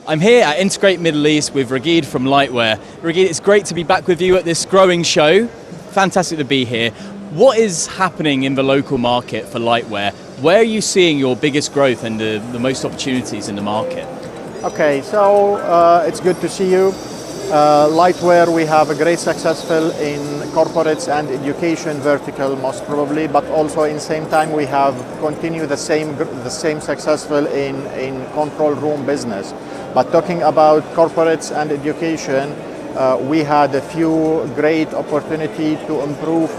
I'm here at Integrate Middle East with Ragheed from Lightware. Ragheed, it's great to be back with you at this growing show. Fantastic to be here. What is happening in the local market for Lightware? Where are you seeing your biggest growth and the most opportunities in the market? Okay, so it's good to see you. Lightware, we have a great successful in corporates and education vertical most probably, but also in same time we have continued the same successful in control room business. But talking about corporates and education, we had a few great opportunity to improve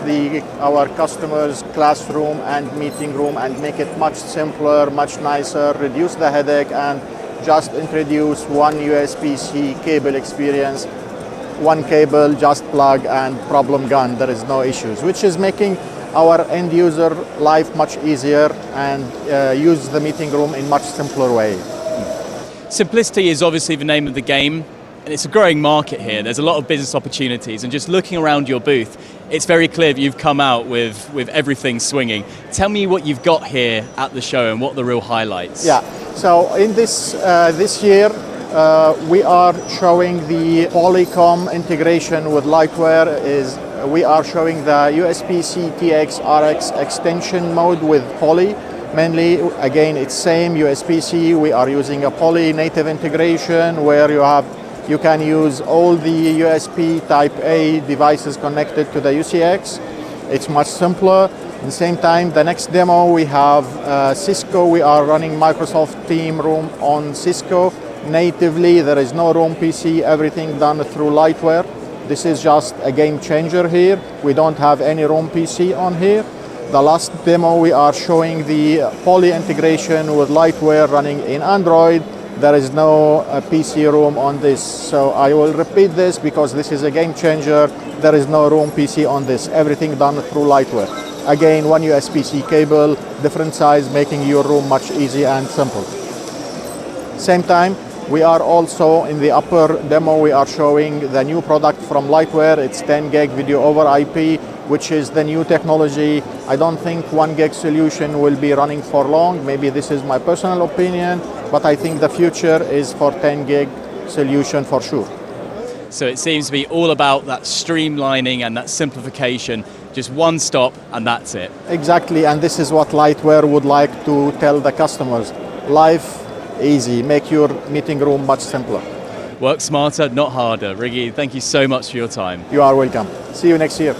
our customers' classroom and meeting room and make it much simpler, much nicer, reduce the headache, and just introduce one USB-C cable experience. One cable, just plug and problem gone. There is no issues, which is making our end user life much easier and use the meeting room in much simpler way. Simplicity is obviously the name of the game, and it's a growing market here. There's a lot of business opportunities, and just looking around your booth, it's very clear that you've come out with everything swinging. Tell me what you've got here at the show and what are the real highlights. Yeah, so in this year, we are showing the Polycom integration with Lightware. We are showing the USB-C TX RX extension mode with Poly. Mainly, again, it's same USB-C. We are using a Poly native integration where you can use all the USB Type A devices connected to the UCX. It's much simpler. At the same time, the next demo we have Cisco. We are running Microsoft Team Room on Cisco natively. There is no room PC, everything done through Lightware. This is just a game changer here. We don't have any room PC on here. The last demo we are showing the Poly integration with Lightware running in Android. There is no PC room on this. So I will repeat this because this is a game changer. There is no room PC on this. Everything done through Lightware. Again, one USB-C cable, different size, making your room much easier and simple. Same time, we are also in the upper demo, we are showing the new product from Lightware. It's 10 gig video over IP, which is the new technology. I don't think 1 gig solution will be running for long. Maybe this is my personal opinion, but I think the future is for 10 gig solution for sure. So it seems to be all about that streamlining and that simplification, just one stop and that's it. Exactly, and this is what Lightware would like to tell the customers. Life easy, make your meeting room much simpler. Work smarter, not harder. Ragheed, thank you so much for your time. You are welcome. See you next year.